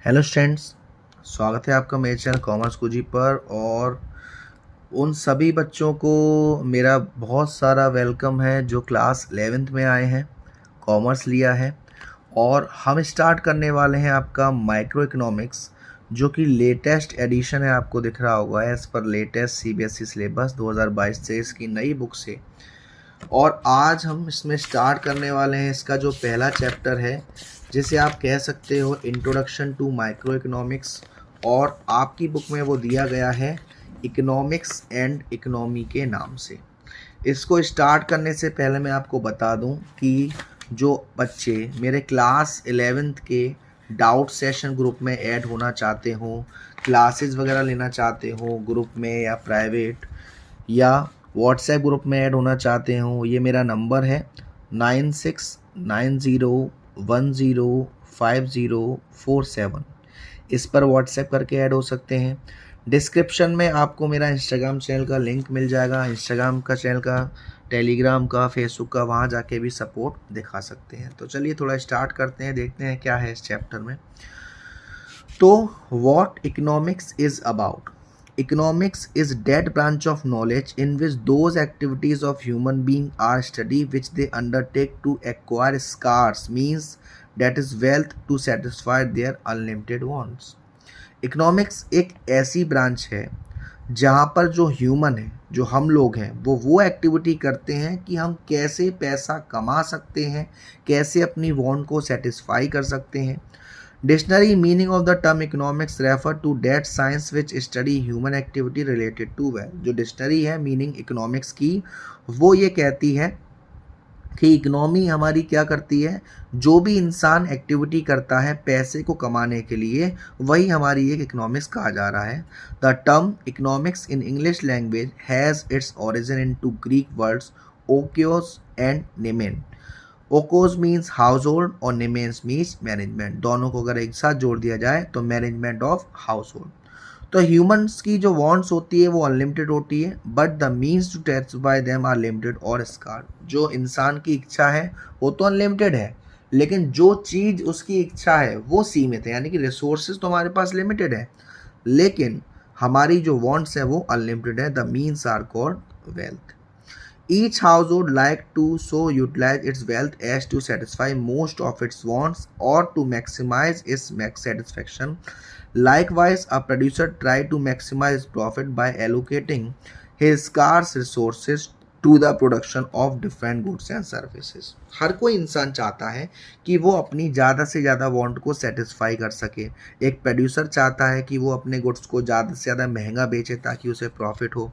Hello students, स्वागत है आपका मेरे चैनल कॉमर्स गुरुजी पर। और उन सभी बच्चों को मेरा बहुत सारा वेलकम है जो क्लास 11th में आए हैं, कॉमर्स लिया है। और हम स्टार्ट करने वाले हैं आपका माइक्रो इकोनॉमिक्स, जो कि लेटेस्ट एडिशन है। आपको दिख रहा होगा as per latest CBSE syllabus 2022 से इसकी नई बुक से। और आज हम इसमें स्टार्ट करने वाले हैं इसका जो पहला चैप्टर है, जिसे आप कह सकते हो इंट्रोडक्शन टू माइक्रो इकोनॉमिक्स। और आपकी बुक में वो दिया गया है इकोनॉमिक्स एंड इकोनॉमी के नाम से। इसको स्टार्ट करने से पहले मैं आपको बता दूं कि जो बच्चे मेरे क्लास 11th के डाउट सेशन ग्रुप में ऐड होना चाहते हो, क्लासेस वगैरह लेना चाहते हो ग्रुप में या प्राइवेट, या व्हाट्सएप ग्रुप में ऐड होना चाहते हो, ये मेरा नंबर है 9690105047। इस पर व्हाट्सएप करके ऐड हो सकते हैं। डिस्क्रिप्शन में आपको मेरा इंस्टाग्राम चैनल का लिंक मिल जाएगा, इंस्टाग्राम का चैनल का, टेलीग्राम का, फेसबुक का, वहाँ जाके भी सपोर्ट दिखा सकते हैं। तो चलिए थोड़ा स्टार्ट करते हैं, देखते हैं क्या है इस चैप्टर में। तो what economics is about? Economics is that branch of knowledge in which those activities of human being are studied which they undertake to acquire scarce means, that is wealth, to satisfy their unlimited wants. Economics एक ऐसी branch है जहाँ पर जो human है, जो हम लोग हैं, वो एक्टिविटी करते हैं कि हम कैसे पैसा कमा सकते हैं, कैसे अपनी वांट को सेटिस्फाई कर सकते हैं। Dictionary meaning of the term economics refer to that science which study human activity related to wealth। जो डिक्शनरी है मीनिंग इकोनॉमिक्स की, वो ये कहती है कि इकोनॉमी हमारी क्या करती है, जो भी इंसान एक्टिविटी करता है पैसे को कमाने के लिए, वही हमारी एक इकोनॉमिक्स कहा जा रहा है। The term economics in English language has its origin in two Greek words ओकियोस एंड नेमेन। ओकोज मीन्स हाउस होल्ड और नेमेन्स मीन्स मैनेजमेंट। दोनों को अगर एक साथ जोड़ दिया जाए तो मैनेजमेंट ऑफ हाउस होल्ड। तो ह्यूमंस की जो वांट्स होती है वो अनलिमिटेड होती है, but the means to satisfy them are limited और स्कार्ड। जो इंसान की इच्छा है वो तो अनलिमिटेड है, लेकिन जो चीज़ उसकी इच्छा है वो सीमित है। यानी कि रिसोर्सेज तो हमारे पास लिमिटेड है, लेकिन हमारी जो वांट्स है वो अनलिमिटेड है। The means are called wealth. Each household like to so utilize its wealth as to satisfy most of its wants or to maximize its satisfaction. Likewise, a producer try to maximize his profit by allocating his scarce resources to the production of different goods and services. हर कोई इंसान चाहता है कि वो अपनी ज़्यादा से ज़्यादा वांट को सेटिस्फाई कर सके। एक प्रोड्यूसर चाहता है कि वो अपने गुड्स को ज़्यादा से ज़्यादा महंगा बेचे ताकि उसे प्रॉफिट हो।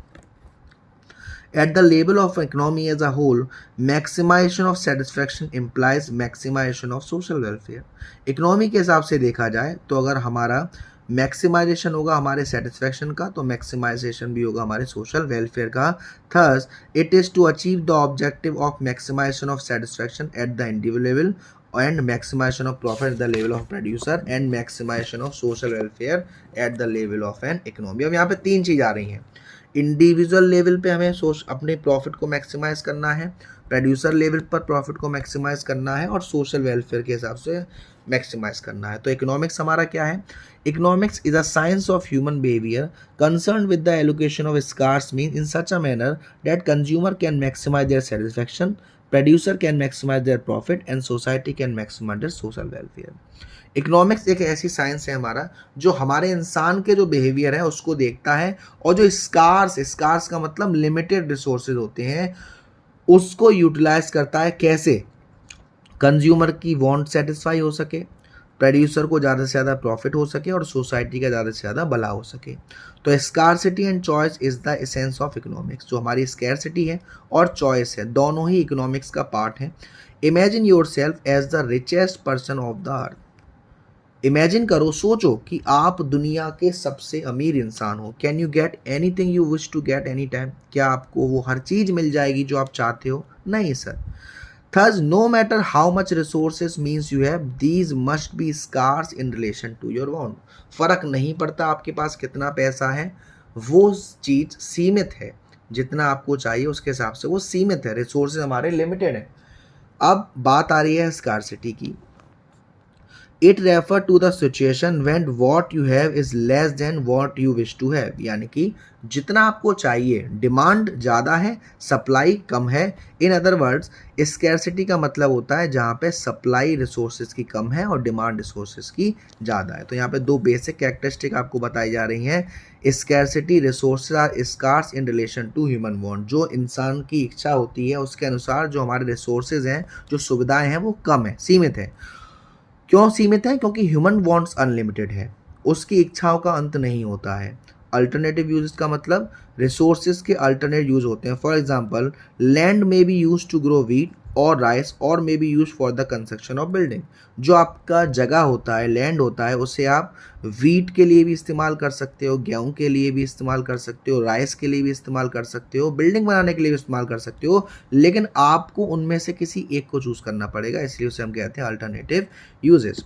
At the level of economy as a whole, maximization of satisfaction implies maximization of social welfare. Economy के हिसाब से देखा जाए तो अगर हमारा मैक्सिमाइजेशन होगा हमारे सेटिस्फैक्शन का, तो मैक्सिमाइजेशन भी होगा हमारे सोशल वेलफेयर का। Thus it is to achieve the objective of maximization of satisfaction at the individual level and maximization of profit at the level of producer and maximization of social welfare at the level of an economy। अब यहाँ पे तीन चीज़ आ रही हैं। Individual level पे हमें अपने profit को मैक्सिमाइज करना है, प्रोड्यूसर लेवल पर प्रॉफिट को मैक्सिमाइज करना है, और सोशल वेलफेयर के हिसाब से मैक्सिमाइज करना है। तो इकोनॉमिक्स हमारा क्या है? Economics is a science of human behaviour concern with the allocation of scarce mean in such a manner that consumer can maximise their satisfaction, producer can maximise their profit and society can maximise their social welfare. Economics एक ऐसी science है हमारा जो हमारे इंसान के जो behaviour है उसको देखता है, और जो स्कार्स का मतलब लिमिटेड रिसोर्सेज होते हैं उसको यूटिलाइज करता है। कैसे? कंज्यूमर की वांट सेटिस्फाई हो सके, प्रोड्यूसर को ज़्यादा से ज़्यादा प्रॉफिट हो सके, और सोसाइटी का ज़्यादा से ज़्यादा भला हो सके। तो scarcity and choice is the essence of economics. जो हमारी स्कैरसिटी है और चॉइस है, दोनों ही इकोनॉमिक्स का पार्ट है। Imagine yourself as the richest person of the earth. Imagine करो, सोचो कि आप दुनिया के सबसे अमीर इंसान हो। Can you get anything you wish to get any time? क्या आपको वो हर चीज़ मिल जाएगी जो आप चाहते हो? नहीं sir. Thus, no matter how much resources means you have, these must be scarce in relation to your want. फर्क नहीं पड़ता आपके पास कितना पैसा है, वो चीज़ सीमित है। जितना आपको चाहिए उसके हिसाब से वो सीमित है, रिसोर्सेज हमारे लिमिटेड हैं। अब बात आ रही है स्कार्सिटी की। It refer to the situation when what you have is less than what you wish to have, यानी कि जितना आपको चाहिए, डिमांड ज़्यादा है, सप्लाई कम है। इन अदर वर्ड्स, स्कैरसिटी का मतलब होता है जहाँ पे सप्लाई रिसोर्सेज की कम है और डिमांड रिसोर्सेज की ज़्यादा है। तो यहाँ पे दो बेसिक कैरेक्टरिस्टिक आपको बताई जा रही हैं। Scarcity, resources are scarce in relation to human want, जो इंसान की इच्छा होती है उसके अनुसार जो हमारे रिसोर्सेज हैं, जो सुविधाएं हैं, वो कम है, सीमित है। क्यों सीमित है? क्योंकि ह्यूमन वांट्स अनलिमिटेड है, उसकी इच्छाओं का अंत नहीं होता है। अल्टरनेटिव यूज का मतलब रिसोर्सेज के अल्टरनेट यूज होते हैं। For example, land may be use to grow wheat और राइस और may be use for the construction of building. जो आपका जगह होता है, लैंड होता है, उसे आप वीट के लिए भी इस्तेमाल कर सकते हो, गेहूं के लिए भी इस्तेमाल कर सकते हो, राइस के लिए भी इस्तेमाल कर सकते हो, बिल्डिंग बनाने के लिए भी इस्तेमाल कर सकते हो, लेकिन आपको उनमें से किसी एक को चूज करना पड़ेगा, इसलिए उसे हम कहते हैं alternative uses.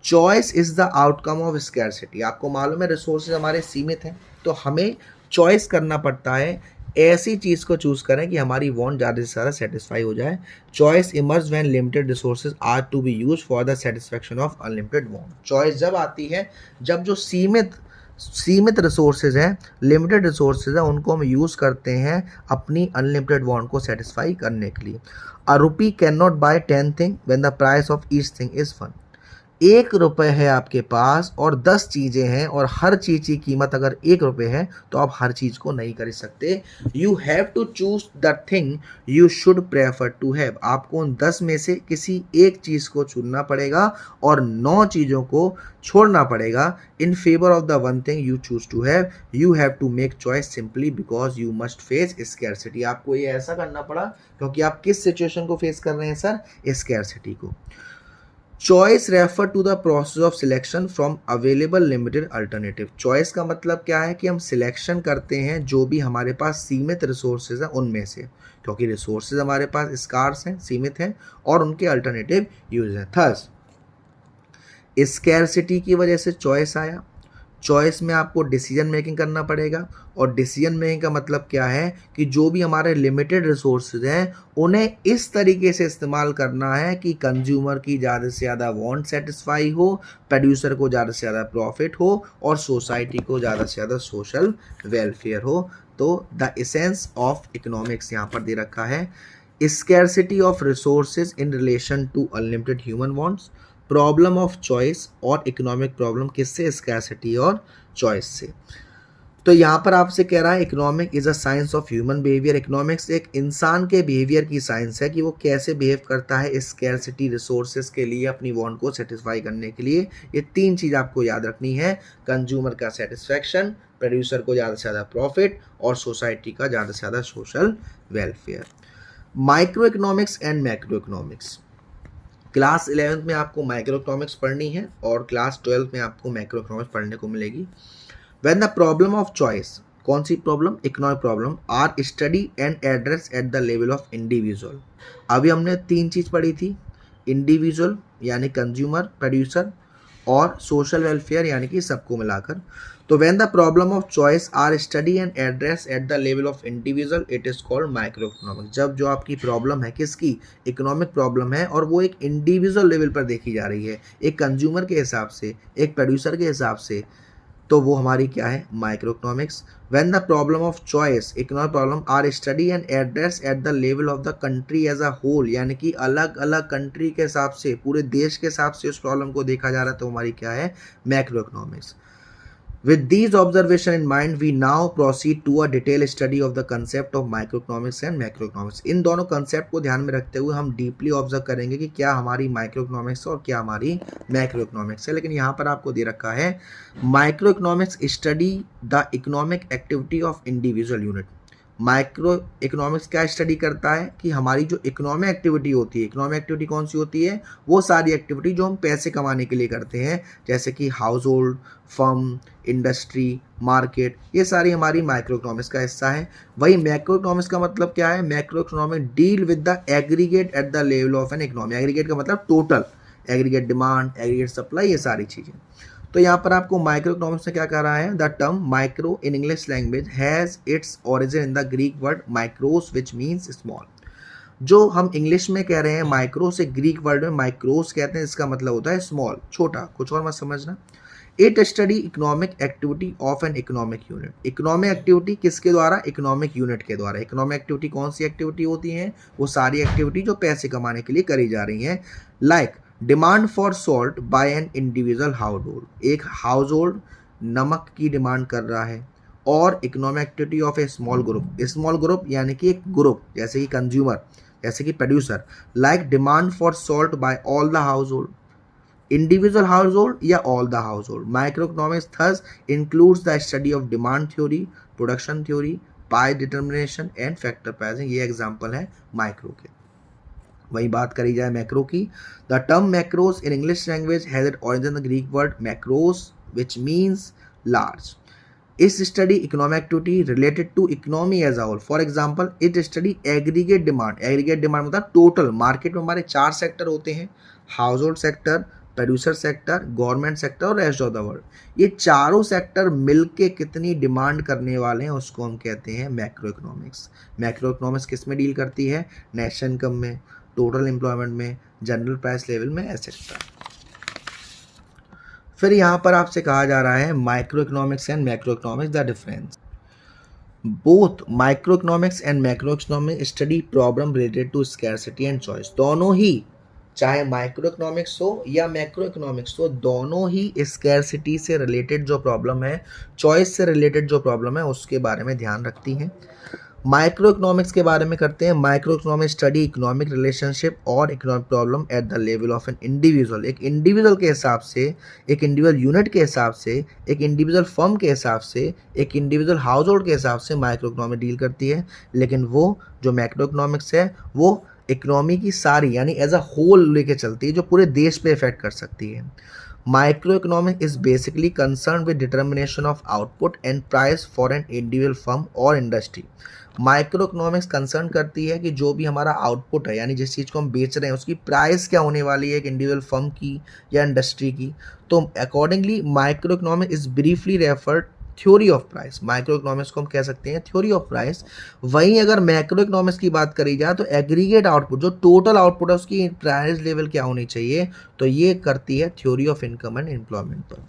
Choice is the outcome of scarcity. आपको मालूम है रिसोर्सेज हमारे सीमित हैं, तो हमें चॉइस करना पड़ता है, ऐसी चीज़ को चूज़ करें कि हमारी वांट ज़्यादा से ज़्यादा सेटिस्फाई हो जाए। Choice emerge when limited resources are to be use for the satisfaction of unlimited want. Choice जब आती है जब जो सीमित रिसोर्सेज हैं, लिमिटेड रिसोर्सेज हैं, उनको हम यूज़ करते हैं अपनी अनलिमिटेड वांट को सेटिस्फाई करने के लिए। A rupee cannot buy 10 thing when the price of each thing is 1। 1 रुपये है आपके पास और 10 चीज़ें हैं, और हर चीज़ की कीमत अगर 1 रुपये है तो आप हर चीज़ को नहीं खरीद सकते। You have to choose the thing you should prefer to have. आपको उन 10 में से किसी एक चीज़ को चुनना पड़ेगा और 9 चीज़ों को छोड़ना पड़ेगा in favour of the one thing you choose to have. You have to make choice simply because you must face scarcity. आपको ये ऐसा करना पड़ा क्योंकि आप किस सिचुएशन को फेस कर रहे हैं सर? स्कैरसिटी को। Choice refer to the process of selection from available limited alternative. Choice का मतलब क्या है कि हम सिलेक्शन करते हैं जो भी हमारे पास सीमित रिसोर्सेज हैं उनमें से, क्योंकि रिसोर्सेज हमारे पास स्कार्स हैं, सीमित हैं, और उनके अल्टरनेटिव यूज हैं। थर्स, स्कैरसिटी की वजह से चॉइस आया। चॉइस में आपको डिसीजन मेकिंग करना पड़ेगा, और डिसीजन मेकिंग का मतलब क्या है कि जो भी हमारे लिमिटेड रिसोर्सेज हैं उन्हें इस तरीके से इस्तेमाल करना है कि कंज्यूमर की ज़्यादा से ज़्यादा वांट सेटिस्फाई हो, प्रोड्यूसर को ज़्यादा से ज़्यादा प्रॉफिट हो, और सोसाइटी को ज़्यादा से ज़्यादा सोशल वेलफेयर हो। तो द एसेंस ऑफ इकोनॉमिक्स यहाँ पर दे रखा है। Scarcity of resources in relation to unlimited human wants, problem of choice और इकोनॉमिक प्रॉब्लम किससे? स्कैरसिटी और चॉइस से। तो यहाँ पर आपसे कह रहा है economic is a science of human behaviour. Economics एक इंसान के बिहेवियर की साइंस है कि वो कैसे बिहेव करता है स्कैरसिटी रिसोर्सेज के लिए, अपनी वांट को सेटिस्फाई करने के लिए। ये 3 चीज़ आपको याद रखनी है: कंज्यूमर का सेटिस्फैक्शन, प्रोड्यूसर को ज़्यादा से ज़्यादा प्रॉफिट, और सोसाइटी का ज़्यादा से ज़्यादा social welfare. Micro economics and macro economics. Class 11th में आपको माइक्रो इकोनॉमिक्स पढ़नी है और क्लास 12th में आपको मैक्रो इकोनॉमिक्स पढ़ने को मिलेगी। When the problem of choice, कौन सी problem? Economic problem, are study and address at the level of individual. अभी हमने 3 चीज़ पढ़ी थी, इंडिविजुअल यानी कंज्यूमर, प्रोड्यूसर, और सोशल वेलफेयर यानी कि सबको मिलाकर। तो when the problem of choice are study and address at the level of individual, it is called micro economic. जब जो आपकी प्रॉब्लम है, किसकी? इकोनॉमिक प्रॉब्लम है, और वो एक इंडिविजुअल लेवल पर देखी जा रही है, एक कंज्यूमर के हिसाब से, एक प्रोड्यूसर के हिसाब से, तो वो हमारी क्या है? Micro economics. When the problem of choice, economic problem, are study and address at the level of the country as a whole, यानी कि अलग अलग कंट्री के हिसाब से, पूरे देश के हिसाब से उस प्रॉब्लम को देखा जा रहा है, तो हमारी क्या है? Macro economics. With these observations in mind, we now proceed to a detailed study of the concept of microeconomics and macroeconomics. इन दोनों कंसेप्ट को ध्यान में रखते हुए हम डीपली ऑब्जर्व करेंगे कि क्या हमारी माइक्रो इकोनॉमिक्स और क्या हमारी मैक्रो इकोनॉमिक्स है। लेकिन यहाँ पर आपको दे रखा है micro economics study the economic activity of individual unit. Micro economics क्या स्टडी करता है कि हमारी जो इकोनॉमिक एक्टिविटी होती है, इकोनॉमिक एक्टिविटी कौन सी होती है? वो सारी एक्टिविटी जो हम पैसे कमाने के लिए करते हैं, जैसे कि house hold, firm, industry, market, ये सारी हमारी माइक्रो इकोनॉमिक्स का हिस्सा है। वही मैक्रो इकोनॉमिक्स का मतलब क्या है? Macro economic deal with the aggregate eight the level of an economy. Aggregate का मतलब total, aggregate demand, aggregate supply, ये सारी चीज़ें। तो यहाँ पर आपको माइक्रो इकोनॉमिक्स में क्या कह रहा है? The term micro in English language has its origin in the Greek word micros which means small. जो हम इंग्लिश में कह रहे हैं माइक्रो से ग्रीक वर्ड में माइक्रोस कहते हैं, इसका मतलब होता है स्मॉल, छोटा, कुछ और मत समझना। It study economic activity of an economic unit. Economic activity किसके द्वारा? इकोनॉमिक यूनिट के द्वारा। इकोनॉमिक एक्टिविटी कौन सी एक्टिविटी होती है? वो सारी एक्टिविटी जो पैसे कमाने के लिए करी जा रही हैं। Like demand for salt by an individual household, एक हाउस होल्ड नमक की डिमांड कर रहा है। और economic activity of a small group, small group यानी कि एक ग्रुप, जैसे कि कंज्यूमर, जैसे कि producer. Like demand for salt by all the household, individual household या all the household. Microeconomics thus includes the study of demand theory, production theory, pie determination and factor pricing. ये example है micro के। वही बात करी जाए macro की, the term macros in English language has it origin the Greek word macros which means large. Is study economic activity related to economy as a whole. For example it study aggregate demand. Aggregate demand मतलब total market में हमारे 4 sector होते हैं, household sector, producer sector, government sector और rest of the world. ये चारों sector मिलके कितनी डिमांड करने वाले हैं उसको हम कहते हैं मैक्रो इकोनॉमिक्स. मैक्रो इकोनॉमिक्स किस में डील करती है? नेशनल इनकम में, टोटल एम्प्लॉयमेंट में, जनरल प्राइस लेवल में, एटसेट्रा. फिर यहाँ पर आपसे कहा जा रहा है micro economics and macro economics the difference. Both micro economics and macro economics study problem related to scarcity and choice. दोनों ही, चाहे माइक्रो इकोनॉमिक्स हो या मैक्रो इकोनॉमिक्स हो, दोनों ही स्कैरसिटी से रिलेटेड जो प्रॉब्लम है, चॉइस से रिलेटेड जो प्रॉब्लम है, उसके बारे में ध्यान रखती हैं. माइक्रो इकोनॉमिक्स के बारे में करते हैं. Micro economics study economic relationship और economic problem at the level of an individual. एक इंडिविजुअल के हिसाब से, एक इंडिविजुअल यूनिट के हिसाब से, एक इंडिविजुअल फर्म के हिसाब से, एक इंडिविजुअल हाउस होल्ड के हिसाब से माइक्रो इकोनॉमिक डील करती है. लेकिन वो जो मैक्रो इकोनॉमिक्स है वो इकोनॉमी की सारी यानी एज अ होल लेके चलती है, जो पूरे देश पे इफेक्ट कर सकती है. Micro economic is basically concern with determination of output and price for an individual firm और इंडस्ट्री. माइक्रो इकोनॉमिक्स कंसर्न करती है कि जो भी हमारा आउटपुट है, यानी जिस चीज़ को हम बेच रहे हैं, उसकी प्राइस क्या होने वाली है एक इंडिविजुअल फर्म की या इंडस्ट्री की. तो accordingly micro economic is briefly referred theory of price. Micro economics को हम कह सकते हैं थ्योरी ऑफ प्राइस. वहीं अगर मैक्रो इकोनॉमिक्स की बात करी जाए तो एग्रीगेट आउटपुट, जो टोटल आउटपुट है उसकी प्राइस लेवल क्या होनी चाहिए, तो ये करती है theory of income and employment पर.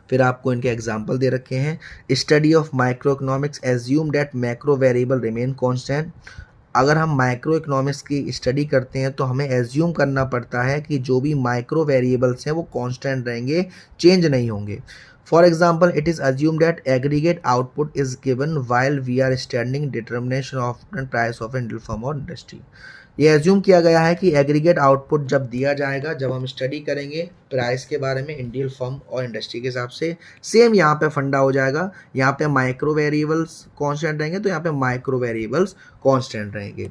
फिर आपको इनके एग्जाम्पल दे रखे हैं. Study of micro economics assume that macro variable remain constant. अगर हम माइक्रो इकोनॉमिक्स की स्टडी करते हैं तो हमें एज्यूम करना पड़ता है कि जो भी माइक्रो वेरिएबल्स हैं वो कांस्टेंट रहेंगे, चेंज नहीं होंगे. For example it is assume that aggregate output is given while we are standing determination of price of individual firm और इंडस्ट्री. ये एज्यूम किया गया है कि एग्रीगेट आउटपुट जब दिया जाएगा, जब हम स्टडी करेंगे प्राइस के बारे में इंडिविजुअल फर्म और इंडस्ट्री के हिसाब से, सेम यहाँ पे फंडा हो जाएगा. यहाँ पे माइक्रो वेरिएबल्स कांस्टेंट रहेंगे तो यहाँ पे माइक्रो वेरिएबल्स कांस्टेंट रहेंगे.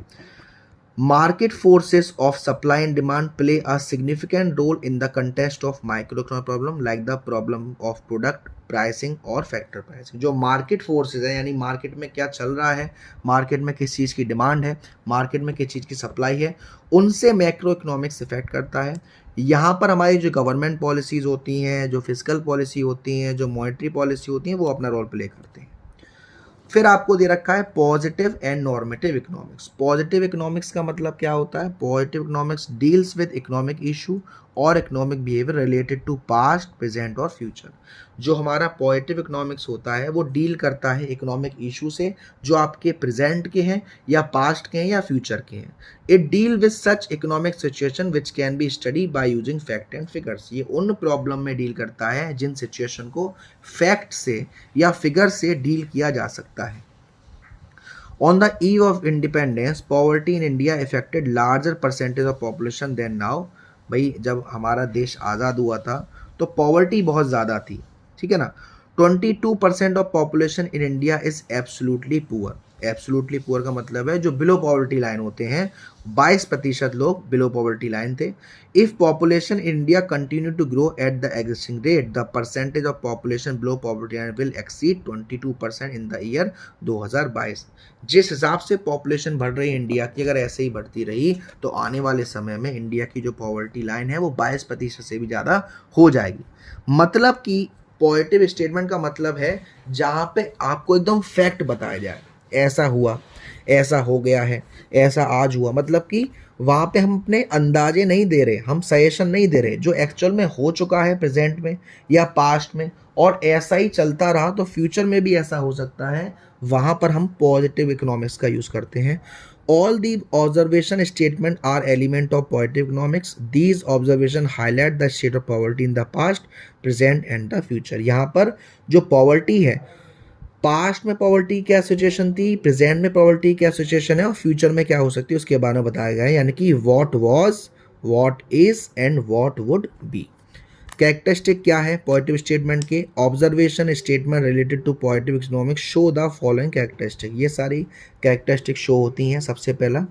Market forces of supply and demand play a significant role in the context of microeconomic problem like the problem of product pricing और factor pricing. जो मार्केट फोर्सेज है यानी market में क्या चल रहा है, मार्केट में किस चीज़ की डिमांड है, मार्केट में किस चीज़ की सप्लाई है, उनसे मैक्रो इकोनॉमिक्स इफेक्ट करता है. यहाँ पर हमारी जो गवर्नमेंट पॉलिसीज़ होती हैं, जो फिजिकल पॉलिसी होती हैं, जो मॉनेटरी पॉलिसी होती हैं, वो अपना रोल प्ले करते हैं. फिर आपको दे रखा है positive and normative economics. Positive economics का मतलब क्या होता है? Positive economics deals with economic issue और economic behaviour related to past, present और फ्यूचर. जो हमारा पॉजिटिव इकोनॉमिक्स होता है वो डील करता है इकोनॉमिक इशू से जो आपके प्रेजेंट के हैं या पास्ट के हैं या फ्यूचर के हैं. It deal with such economic situation which can be study by using fact and figures. ये उन प्रॉब्लम में डील करता है जिन सिचुएशन को फैक्ट से या फिगर से डील किया जा सकता है. On the eve of independence, poverty in India affected larger percentage of population than now. भाई जब हमारा देश आज़ाद हुआ था तो पॉवर्टी बहुत ज़्यादा थी, ठीक है ना. 22% of population in India is absolutely poor. Absolutely poor का मतलब है जो बिलो पॉवर्टी लाइन होते हैं, 22% लोग बिलो पॉवर्टी लाइन थे. If population in India continue to grow at the existing rate, the percentage of population below poverty line will exceed 22% in the year 2022. जिस हिसाब से पॉपुलेशन बढ़ रही है इंडिया की, अगर ऐसे ही बढ़ती रही तो आने वाले समय में इंडिया की जो पॉवर्टी लाइन है वो 22% से भी ज़्यादा हो जाएगी. मतलब कि पॉजिटिव स्टेटमेंट का मतलब है जहाँ पे आपको एकदम फैक्ट बताया जाए, ऐसा हुआ, ऐसा हो गया है, ऐसा आज हुआ, मतलब कि वहाँ पे हम अपने अंदाजे नहीं दे रहे, हम सजेशन नहीं दे रहे, जो एक्चुअल में हो चुका है प्रेजेंट में या पास्ट में, और ऐसा ही चलता रहा तो फ्यूचर में भी ऐसा हो सकता है, वहाँ पर हम पॉजिटिव इकोनॉमिक्स का यूज़ करते हैं। All the observation statement are element of positive economics. These observation highlight the state of poverty in the past, present and the future. यहाँ पर जो पॉवर्टी है, पास्ट में पॉवर्टी क्या सिचुएशन थी, प्रेजेंट में पॉवर्टी क्या सिचुएशन है, और फ्यूचर में क्या हो सकती है उसके बारे में बताया गया है, यानी कि what was, what is and what would be. Characteristic क्या है पॉजिटिव स्टेटमेंट के, observation statement related to positive economics show the following characteristic, ये सारी कैरेक्टरिस्टिक शो होती हैं। सबसे पहला,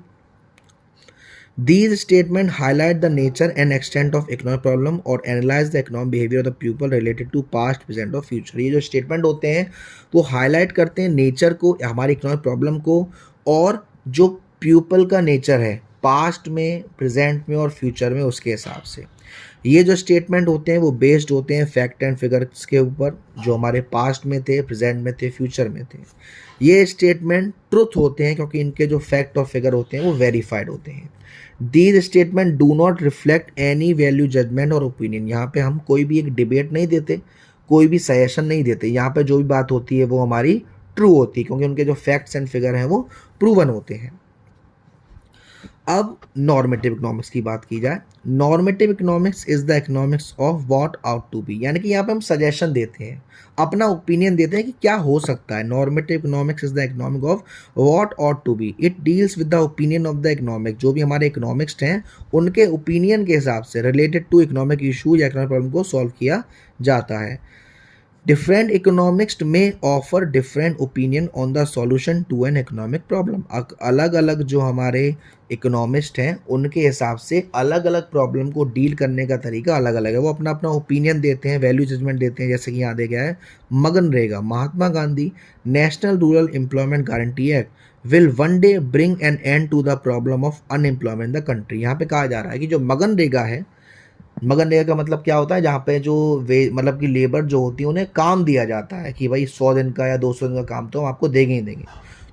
these statements highlight the nature and extent of economic problem और analyze the economic behavior of the pupil related to past, present और future। ये जो स्टेटमेंट होते हैं वो हाईलाइट करते हैं नेचर को, हमारी इकोनॉमिक प्रॉब्लम को, और जो प्यूपल का नेचर है पास्ट में, प्रेजेंट में और फ्यूचर में, उसके हिसाब से। ये जो स्टेटमेंट होते हैं वो बेस्ड होते हैं फैक्ट एंड फिगर्स के ऊपर, जो हमारे पास्ट में थे, प्रेजेंट में थे, फ्यूचर में थे। ये स्टेटमेंट ट्रुथ होते हैं क्योंकि इनके जो फैक्ट और फिगर होते हैं वो वेरीफाइड होते हैं। These statement do not reflect any value, judgement और ओपिनियन। यहाँ पे हम कोई भी एक डिबेट नहीं देते, कोई भी सजेशन नहीं देते, यहाँ पे जो भी बात होती है वो हमारी ट्रू होती है क्योंकि उनके जो फैक्ट्स एंड फिगर हैं वो प्रूवन होते हैं। अब नॉर्मेटिव इकोनॉमिक्स की बात की जाए, normative economics is the economics of what ought to be, यानी कि यहाँ पे हम सजेशन देते हैं, अपना ओपिनियन देते हैं कि क्या हो सकता है। Normative economics is the economic of what ought to be, it deals with the opinion of the economic, जो भी हमारे इकोनॉमिक्स हैं उनके ओपिनियन के हिसाब से रिलेटेड टू इकोनॉमिक इशूज या इकोनॉमिक प्रॉब्लम को सॉल्व किया जाता है। डिफरेंट इकोनॉमिक्स में offer different opinion on the solution to an economic problem. अलग अलग जो हमारे इकोनॉमिस्ट हैं उनके हिसाब से अलग अलग प्रॉब्लम को डील करने का तरीका अलग अलग है, वो अपना अपना ओपिनियन देते हैं, वैल्यू जजमेंट देते हैं। जैसे कि यहाँ देखा है MNREGA, Mahatma Gandhi national rural employment guarantee act will one day bring an end to the problem of unemployment in the country. यहाँ पे कहा जा रहा है कि जो मनरेगा है, मनरेगा का मतलब क्या होता है, जहाँ पे जो वे मतलब कि लेबर जो होती है उन्हें काम दिया जाता है कि भाई 100 दिन का या 200 दिन का काम तो हम आपको देंगे ही देंगे।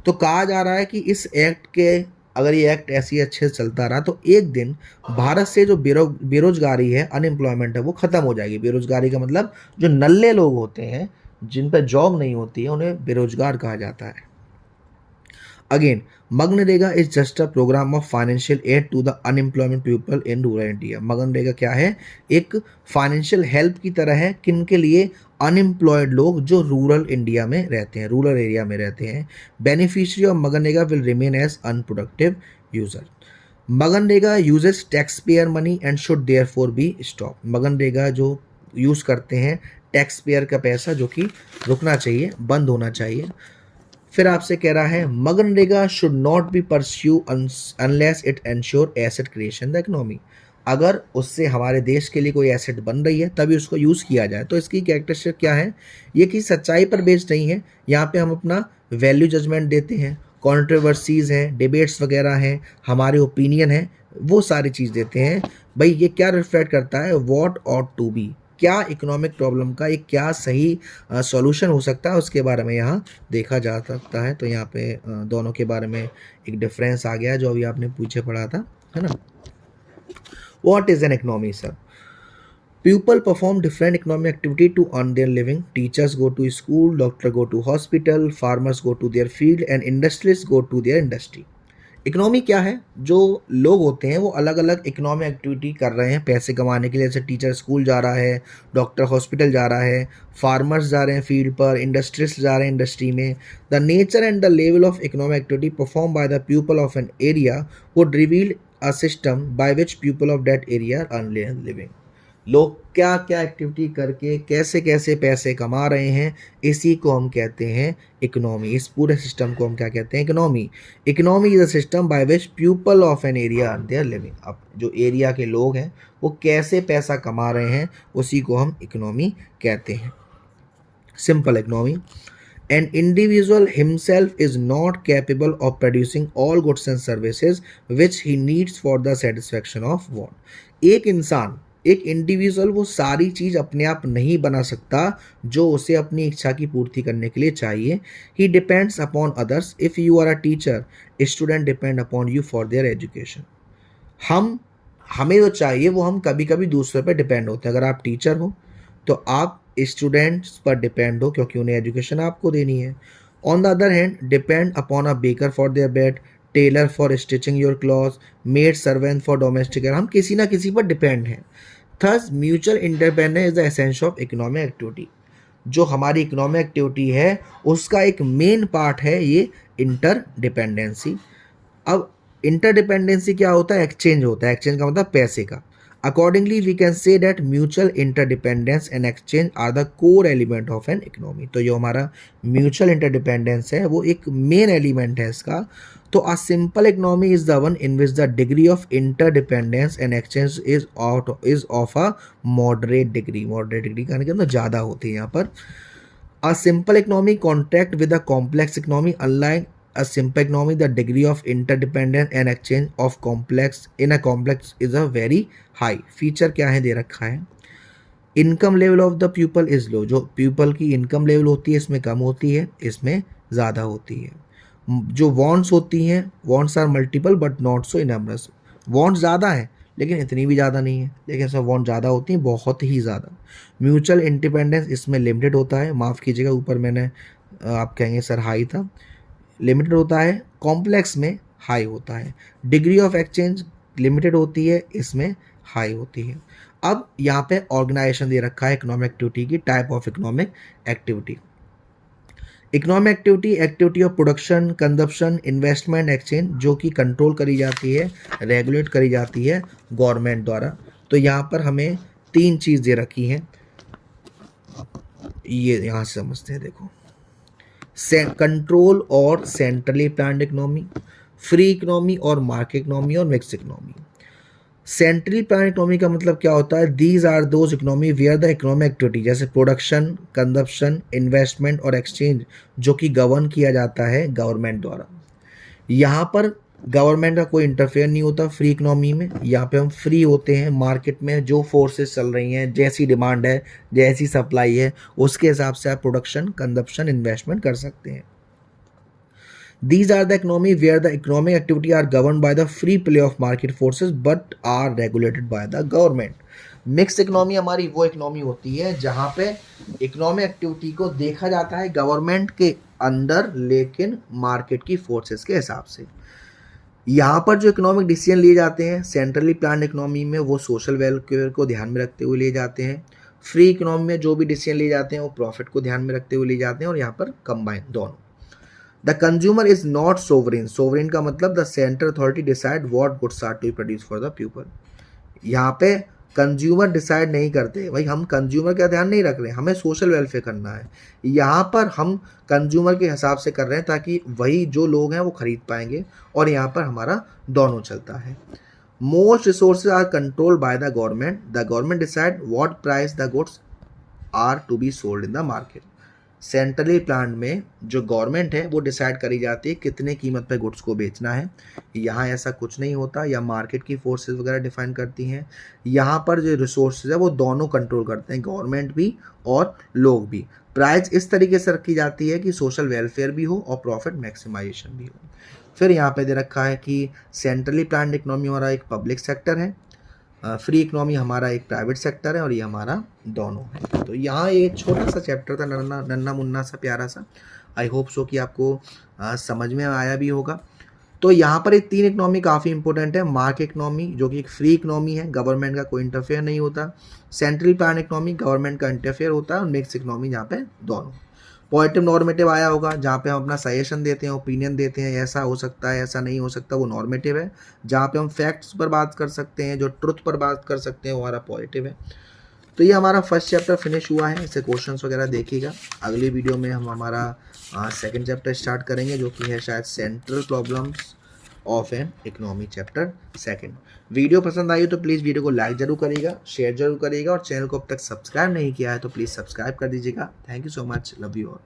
तो कहा जा रहा है कि इस एक्ट के, अगर ये एक्ट ऐसे अच्छे से चलता रहा तो एक दिन भारत से जो बेरोजगारी है, अनएम्प्लॉयमेंट है, वो ख़त्म हो जाएगी। बेरोजगारी का मतलब जो नल्ले लोग होते हैं जिन पर जॉब नहीं होती है उन्हें बेरोजगार कहा जाता है। Again, MNREGA is just a program of financial aid to the unemployment people in rural India. MNREGA क्या है, एक फाइनेंशियल हेल्प की तरह है, किन के लिए, अनएम्प्लॉयड लोग जो रूरल इंडिया में रहते हैं, रूरल एरिया में रहते हैं। Beneficiary of MNREGA will remain as unproductive user. MNREGA uses tax payer money and should therefore be stop. MNREGA जो यूज़ करते हैं टैक्स पेयर का पैसा, जो कि रुकना चाहिए, बंद होना चाहिए। फिर आपसे कह रहा है MNREGA should not be pursue unless it ensure asset creation the economy. अगर उससे हमारे देश के लिए कोई एसेट बन रही है तभी उसको यूज़ किया जाए। तो इसकी कैरेक्टरिस्टिक क्या है, ये कि सच्चाई पर बेस्ड नहीं है, यहाँ पे हम अपना वैल्यू जजमेंट देते हैं, कंट्रोवर्सीज हैं, डिबेट्स वगैरह हैं, हमारे ओपिनियन है, वो सारी चीज़ देते हैं। भाई ये क्या रिफ्लेक्ट करता है, व्हाट ऑट टू बी, क्या इकोनॉमिक प्रॉब्लम का एक क्या सही सॉल्यूशन हो सकता है उसके बारे में यहाँ देखा जा सकता है। तो यहाँ पे दोनों के बारे में एक डिफरेंस आ गया जो अभी आपने पूछे पढ़ा था, है ना। What is an economy sir? People perform different economic activity to earn their living. Teachers go to school, doctors go to hospital, farmers go to their field and industrialists go to their industry. Economy क्या है, जो लोग होते हैं वो अलग अलग economic activity कर रहे हैं पैसे कमाने के लिए। जैसे टीचर स्कूल जा रहा है, डॉक्टर हॉस्पिटल जा रहा है, फार्मर्स जा रहे हैं फील्ड पर, इंडस्ट्रियलिस्ट जा रहे हैं इंडस्ट्री में। The nature and the level of economic activity perform by the people of an area would reveal a system by which people of that area earn living. लोग क्या क्या एक्टिविटी करके कैसे कैसे पैसे कमा रहे हैं, इसी को हम कहते हैं इकोनॉमी। इस पूरे सिस्टम को हम क्या कहते हैं, economy. Economy is a system by which people of an area earn their living. अब जो एरिया के लोग हैं वो कैसे पैसा कमा रहे हैं, उसी को हम इकोनॉमी कहते हैं। Simple economy, an individual himself is not capable of producing all goods and services which he needs for the satisfaction of want। एक इंसान एक इंडिविजुअल वो सारी चीज़ अपने आप नहीं बना सकता जो उसे अपनी इच्छा की पूर्ति करने के लिए चाहिए. He depends upon others. If you are a teacher, student depend upon you for their education. हम हमें जो चाहिए वो हम कभी कभी दूसरों पर डिपेंड होते हैं. अगर आप टीचर हो तो आप स्टूडेंट्स पर डिपेंड हो क्योंकि उन्हें एजुकेशन आपको देनी है. On the other hand, depend upon a baker for their bread, tailor for stitching your cloth, maid servant for domestic care. हम किसी ना किसी पर डिपेंड हैं. Thus mutual independence is the essence of economic activity. जो हमारी economic activity है उसका एक मेन पार्ट है ये इंटर डिपेंडेंसी. अब इंटरडिपेंडेंसी क्या होता है? एक्सचेंज होता है. एक्सचेंज का मतलब पैसे का. Accordingly we can say that mutual interdependence and exchange are the core element of an economy. तो जो हमारा म्यूचुअल इंटरडिपेंडेंस है वो एक मेन एलिमेंट है इसका. तो a simple economy is the one in which the degree of interdependence and exchange is of a moderate degree. Moderate degree का मतलब ज़्यादा होती है यहाँ पर. A simple economy contract with a complex economy. Unlike a simple economy, the degree of interdependence and exchange of complex in a complex is a very high. Feature क्या है दे रखा है. Income level of the people is low. जो people की income level होती है इसमें कम होती है, इसमें ज़्यादा होती है. जो वॉन्ट्स होती हैं, wants are multiple but not so innumerous. Wants ज़्यादा है लेकिन इतनी भी ज़्यादा नहीं है, लेकिन इसमें वॉन्ट ज़्यादा होती हैं, बहुत ही ज़्यादा. म्यूचुअल इंडिपेंडेंस इसमें लिमिटेड होता है. माफ़ कीजिएगा, ऊपर मैंने आप कहेंगे सर हाई था, लिमिटेड होता है. कॉम्प्लेक्स में हाई होता है. डिग्री ऑफ एक्सचेंज लिमिटेड होती है, इसमें हाई होती है. अब यहाँ पे ऑर्गेनाइजेशन दे रखा है इकोनॉमिक एक्टिविटी की. Type of economic activity. Economic activity, activity of production, consumption, investment, exchange, जो कि कंट्रोल करी जाती है, रेगुलेट करी जाती है गवर्नमेंट द्वारा. तो यहाँ पर हमें 3 चीज़ दे रखी हैं, ये यहाँ से समझते हैं. देखो, कंट्रोल और centrally planned economy, free economy और मार्केट इकोनॉमी और mix economy. Centrally plan economy का मतलब क्या होता है? These are those economy where the economic activity जैसे प्रोडक्शन, कंजप्शन, इन्वेस्टमेंट और एक्सचेंज जो कि गवर्न किया जाता है गवर्नमेंट द्वारा. यहाँ पर गवर्नमेंट का कोई इंटरफेयर नहीं होता फ्री इकोनॉमी में. यहाँ पे हम फ्री होते हैं मार्केट में. जो फोर्सेस चल रही हैं, जैसी डिमांड है, जैसी सप्लाई है, उसके हिसाब से आप प्रोडक्शन, कंजप्शन, इन्वेस्टमेंट कर सकते हैं. These are the economy where the economic activity are governed by the free play of market forces but are regulated by the government. Mix economy हमारी वो इकोनॉमी होती है जहाँ पे इकोनॉमिक एक्टिविटी को देखा जाता है गवर्नमेंट के अंदर लेकिन मार्केट की फोर्सेस के हिसाब से. यहाँ पर जो इकोनॉमिक डिसीजन लिए जाते हैं सेंट्रली प्लान्ड इकोनॉमी में वो सोशल वेलफेयर को ध्यान में रखते हुए लिए जाते हैं. फ्री इकोनॉमी में जो भी डिसीजन लिए जाते हैं वो प्रॉफिट को ध्यान में रखते हुए लिए जाते हैं. और यहाँ पर कंबाइन दोनों. The consumer is not sovereign. Sovereign का मतलब the central authority decide what goods are to be produce for the people. यहाँ पे कंज्यूमर डिसाइड नहीं करते. भाई हम कंज्यूमर का ध्यान नहीं रख रहे, हमें सोशल वेलफेयर करना है. यहाँ पर हम कंज्यूमर के हिसाब से कर रहे हैं ताकि वही जो लोग हैं वो खरीद पाएंगे. और यहाँ पर हमारा दोनों चलता है. Most resources are controlled by the government. The government decide what price the goods are to be sold in the market. Centrally plan में जो गवर्नमेंट है वो डिसाइड करी जाती है कितने कीमत पे गुड्स को बेचना है. यहाँ ऐसा कुछ नहीं होता. या मार्केट की फोर्सेस वगैरह डिफाइन करती हैं. यहाँ पर जो रिसोर्सेज है वो दोनों कंट्रोल करते हैं, गवर्नमेंट भी और लोग भी. प्राइस इस तरीके से रखी जाती है कि सोशल वेलफेयर भी हो और प्रॉफिट मैक्सिमाइजेशन भी हो. फिर यहाँ पे दे रखा है कि सेंट्रली प्लान्ड इकोनॉमी हमारा एक पब्लिक सेक्टर है, फ्री इकोनॉमी हमारा एक प्राइवेट सेक्टर है और ये हमारा दोनों है. तो यहाँ ये छोटा सा चैप्टर था, नन्ना मुन्ना सा प्यारा सा. आई होप सो कि आपको समझ में आया भी होगा. तो यहाँ पर ये 3 इकोनॉमी काफ़ी इंपॉर्टेंट है. मार्केट इकोनॉमी जो कि एक फ्री इकोनॉमी है, गवर्नमेंट का कोई इंटरफेयर नहीं होता. सेंट्रल प्लान इकोनॉमी गवर्नमेंट का इंटरफेयर होता है. और मिक्स इकोनॉमी जहाँ पे दोनों. पॉजिटिव नॉर्मेटिव आया होगा जहाँ पे हम अपना सजेशन देते हैं, ओपिनियन देते हैं, ऐसा हो सकता है, ऐसा नहीं हो सकता, वो नॉर्मेटिव है. जहाँ पे हम फैक्ट्स पर बात कर सकते हैं, जो ट्रुथ पर बात कर सकते हैं, वो हमारा पॉजिटिव है. तो ये हमारा फर्स्ट चैप्टर फिनिश हुआ है. इसे क्वेश्चंस वगैरह देखिएगा. अगली वीडियो में हम हमारा सेकंड चैप्टर स्टार्ट करेंगे जो कि है शायद central problems of an economy chapter 2. Video पसंद आई तो प्लीज़ वीडियो को लाइक जरूर करिएगा, शेयर जरूर करिएगा और चैनल को अब तक सब्सक्राइब नहीं किया है तो प्लीज़ सब्सक्राइब कर दीजिएगा. Thank you so much. Love you all.